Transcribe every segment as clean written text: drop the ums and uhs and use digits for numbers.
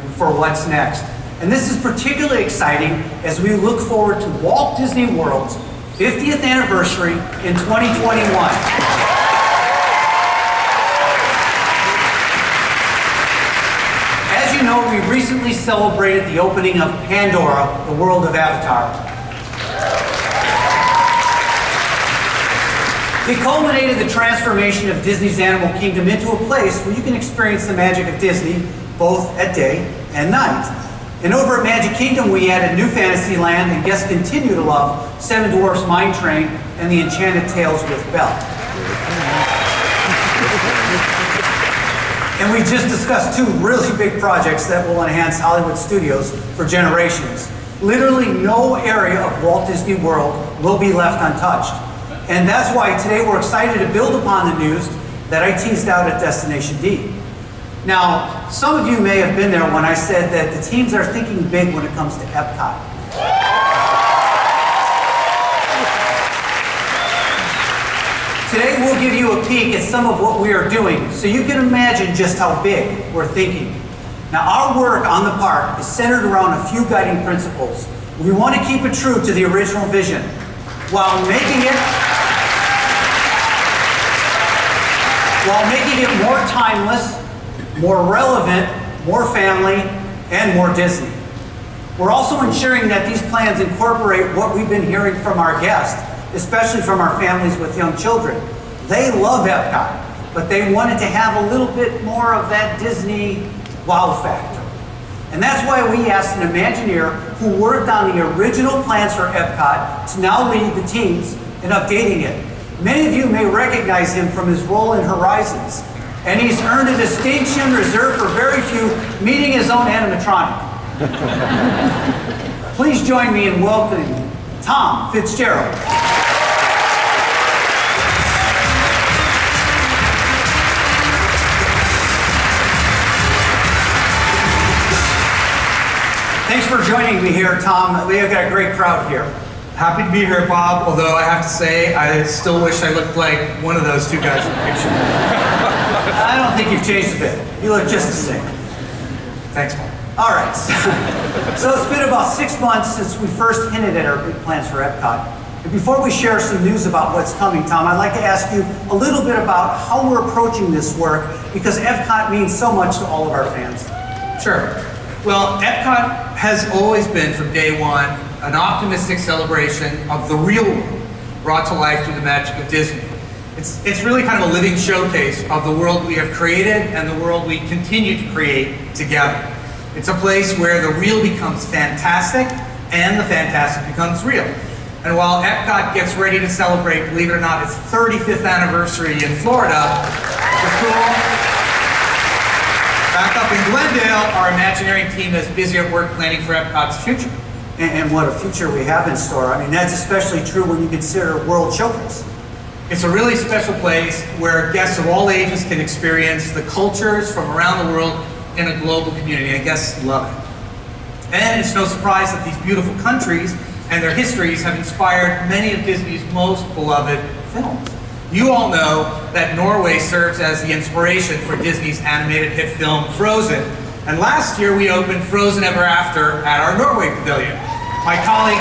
and for what's next. And this is particularly exciting as we look forward to Walt Disney World's 50th anniversary in 2021. As you know, we recently celebrated the opening of Pandora, the world of Avatar. It culminated the transformation of Disney's Animal Kingdom into a place where you can experience the magic of Disney both at day and night. And over at Magic Kingdom, we added New Fantasyland, and guests continue to love Seven Dwarfs Mine Train and the Enchanted Tales with Belle. And we just discussed two really big projects that will enhance Hollywood studios for generations. Literally no area of Walt Disney World will be left untouched. And that's why today we're excited to build upon the news that I teased out at Destination D. Now, some of you may have been there when I said that the teams are thinking big when it comes to Epcot. Today we'll give you a peek at some of what we are doing so you can imagine just how big we're thinking. Now, our work on the park is centered around a few guiding principles. We want to keep it true to the original vision while making it more timeless, more relevant, more family, and more Disney. We're also ensuring that these plans incorporate what we've been hearing from our guests, especially from our families with young children. They love Epcot, but they wanted to have a little bit more of that Disney wow factor. And that's why we asked an Imagineer who worked on the original plans for Epcot to now lead the teams in updating it. Many of you may recognize him from his role in Horizons, and he's earned a distinction reserved for very few, meeting his own animatronic. Please join me in welcoming Tom Fitzgerald. Thanks for joining me here, Tom. We've got a great crowd here. Happy to be here, Bob, although I have to say, I still wish I looked like one of those two guys in the picture. I don't think you've changed a bit. You look just the same. Thanks, Bob. All right. So it's been about 6 months since we first hinted at our big plans for Epcot. And before we share some news about what's coming, Tom, I'd like to ask you a little bit about how we're approaching this work, because Epcot means so much to all of our fans. Sure. Well, Epcot has always been, from day one, an optimistic celebration of the real world brought to life through the magic of Disney. It's really kind of a living showcase of the world we have created and the world we continue to create together. It's a place where the real becomes fantastic and the fantastic becomes real. And while Epcot gets ready to celebrate, believe it or not, its 35th anniversary in Florida, the cool back up in Glendale, our Imagineering team is busy at work planning for Epcot's future. And what a future we have in store. I mean, that's especially true when you consider World Showcase. It's a really special place where guests of all ages can experience the cultures from around the world in a global community, and guests love it. And it's no surprise that these beautiful countries and their histories have inspired many of Disney's most beloved films. You all know that Norway serves as the inspiration for Disney's animated hit film Frozen. And last year we opened Frozen Ever After at our Norway Pavilion. My colleague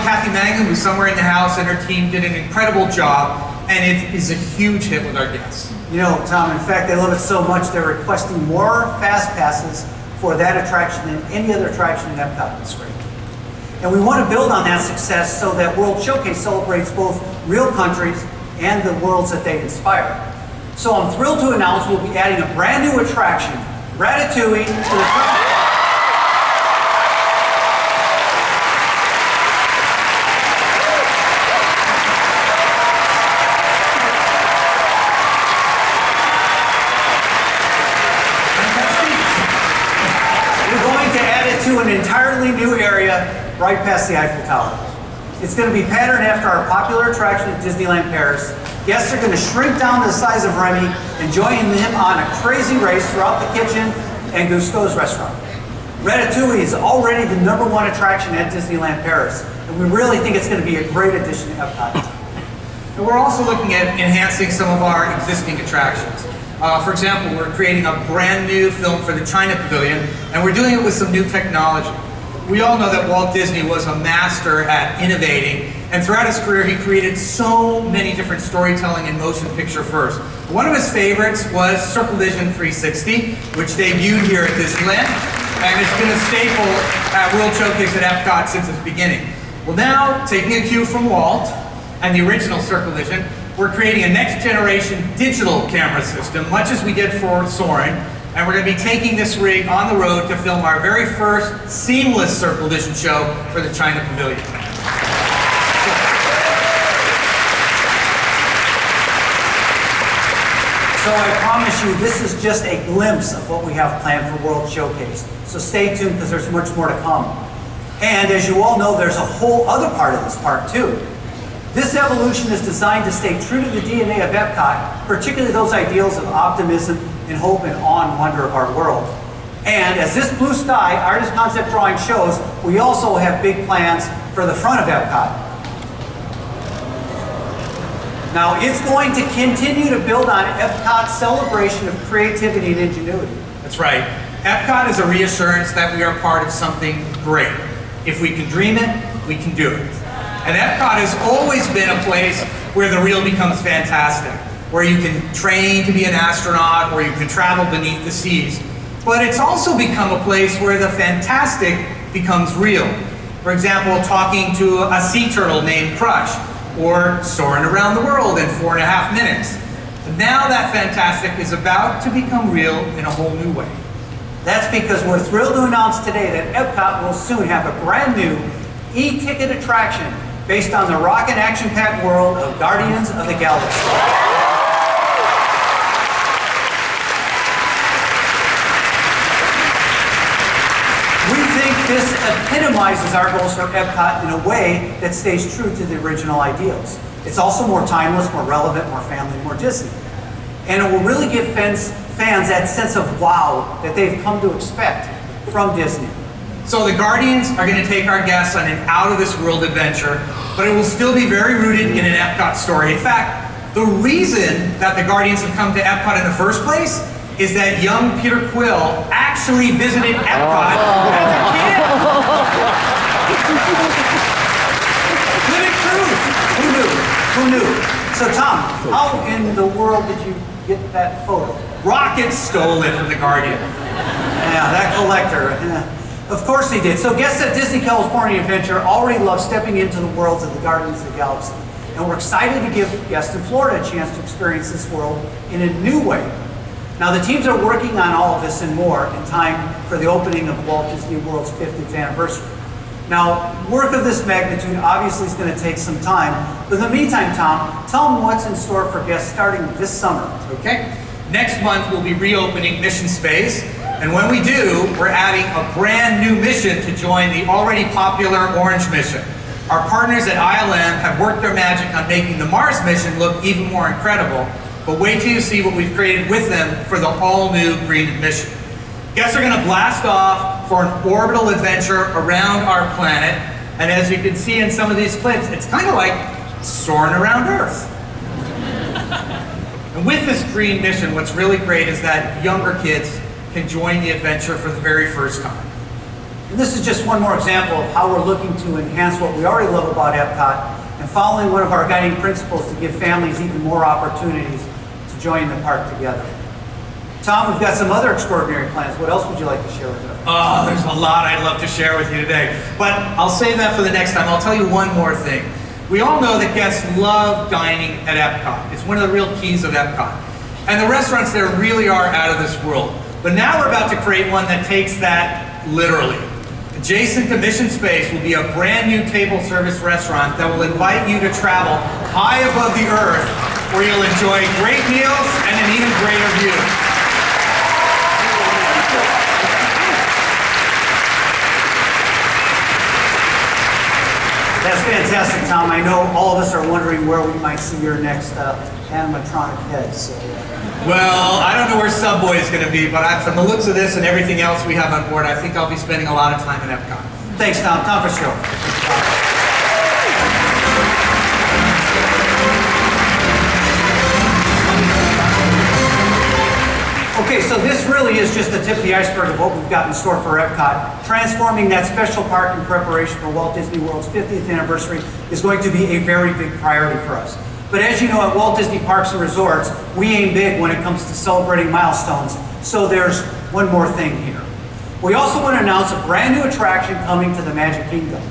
Kathy Mangum, who's somewhere in the house, and her team did an incredible job, and it is a huge hit with our guests. You know, Tom, in fact, they love it so much they're requesting more fast passes for that attraction than any other attraction in Epcot this spring. And we want to build on that success so that World Showcase celebrates both real countries and the worlds that they inspire. So I'm thrilled to announce we'll be adding a brand new attraction, Ratatouille, to the park. We're going to add it to an entirely new area right past the Eiffel Tower. It's going to be patterned after our popular attraction at Disneyland Paris. Guests are going to shrink down to the size of Remy and join him on a crazy race throughout the kitchen and Gusteau's restaurant. Ratatouille is already the #1 attraction at Disneyland Paris, and we really think it's going to be a great addition to Epcot. And we're also looking at enhancing some of our existing attractions. For example, we're creating a brand new film for the China Pavilion, and we're doing it with some new technology. We all know that Walt Disney was a master at innovating, and throughout his career he created so many different storytelling and motion picture firsts. One of his favorites was Circle Vision 360, which debuted here at Disneyland, and it's been a staple at World Showcase at Epcot since its beginning. Well, now, taking a cue from Walt and the original Circle Vision, we're creating a next generation digital camera system, much as we did for Soarin', and we're going to be taking this rig on the road to film our very first seamless Circle Vision show for the China Pavilion. So I promise you, this is just a glimpse of what we have planned for World Showcase. So stay tuned, because there's much more to come. And as you all know, there's a whole other part of this park too. This evolution is designed to stay true to the DNA of Epcot, particularly those ideals of optimism and hope and awe and wonder of our world. And as this blue sky artist concept drawing shows, we also have big plans for the front of Epcot. Now, it's going to continue to build on Epcot's celebration of creativity and ingenuity. That's right. Epcot is a reassurance that we are part of something great. If we can dream it, we can do it. And Epcot has always been a place where the real becomes fantastic, where you can train to be an astronaut, or you can travel beneath the seas. But it's also become a place where the fantastic becomes real. For example, talking to a sea turtle named Crush, or soaring around the world in 4.5 minutes. But now that fantastic is about to become real in a whole new way. That's because we're thrilled to announce today that Epcot will soon have a brand new e-ticket attraction based on the rockin' action-packed world of Guardians of the Galaxy. We think this epitomizes our goals for Epcot in a way that stays true to the original ideals. It's also more timeless, more relevant, more family, more Disney. And it will really give fans that sense of wow that they've come to expect from Disney. So the Guardians are going to take our guests on an out-of-this-world adventure, but it will still be very rooted in an Epcot story. In fact, the reason that the Guardians have come to Epcot in the first place is that young Peter Quill actually visited Epcot as a kid. Living proof. Who knew? So Tom, how in the world did you get that photo? Rocket stole it from the Guardian. Yeah, that collector. Yeah. Of course he did. So guests at Disney California Adventure already love stepping into the worlds of the Guardians of the Galaxy. And we're excited to give guests in Florida a chance to experience this world in a new way. Now the teams are working on all of this and more in time for the opening of Walt Disney World's 50th anniversary. Now, work of this magnitude obviously is going to take some time. But in the meantime, Tom, tell them what's in store for guests starting this summer. Okay. Next month we'll be reopening Mission Space. And when we do, we're adding a brand new mission to join the already popular Orange mission. Our partners at ILM have worked their magic on making the Mars mission look even more incredible, but wait till you see what we've created with them for the all-new Green mission. Guests are going to blast off for an orbital adventure around our planet, and as you can see in some of these clips, it's kind of like soaring around Earth. And with this Green mission, what's really great is that younger kids can join the adventure for the very first time. And this is just one more example of how we're looking to enhance what we already love about Epcot and following one of our guiding principles to give families even more opportunities to join the park together. Tom, we've got some other extraordinary plans. What else would you like to share with us? Oh, there's a lot I'd love to share with you today, but I'll save that for the next time. I'll tell you one more thing. We all know that guests love dining at Epcot. It's one of the real keys of Epcot. And the restaurants there really are out of this world. But now we're about to create one that takes that literally. Adjacent to Mission Space will be a brand new table service restaurant that will invite you to travel high above the earth, where you'll enjoy great meals and an even greater view. That's fantastic, Tom. I know all of us are wondering where we might see your next animatronic head. So, well, I don't know where Subway is going to be, but from the looks of this and everything else we have on board, I think I'll be spending a lot of time at Epcot. Thanks, Tom. Tom for show. so this really is just the tip of the iceberg of what we've got in store for Epcot. Transforming that special park in preparation for Walt Disney World's 50th anniversary is going to be a very big priority for us. But as you know, at Walt Disney Parks and Resorts, we aim big when it comes to celebrating milestones. So there's one more thing here. We also want to announce a brand new attraction coming to the Magic Kingdom.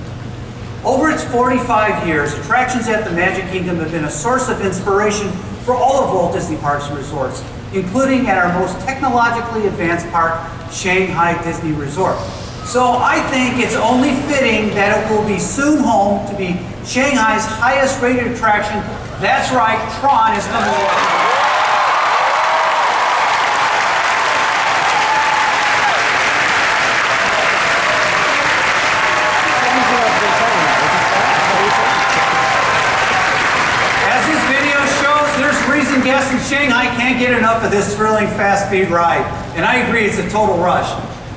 Over its 45 years, attractions at the Magic Kingdom have been a source of inspiration for all of Walt Disney Parks and Resorts, including at our most technologically advanced park, Shanghai Disney Resort. So I think it's only fitting that it will be soon home to be Shanghai's highest rated attraction. That's right, Tron is coming along. Guests in Shanghai can't get enough of this thrilling fast-speed ride. And I agree, it's a total rush.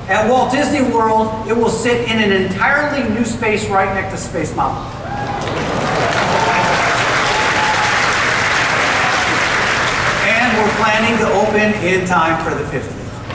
At Walt Disney World, it will sit in an entirely new space right next to Space Mountain. And we're planning to open in time for the 50th.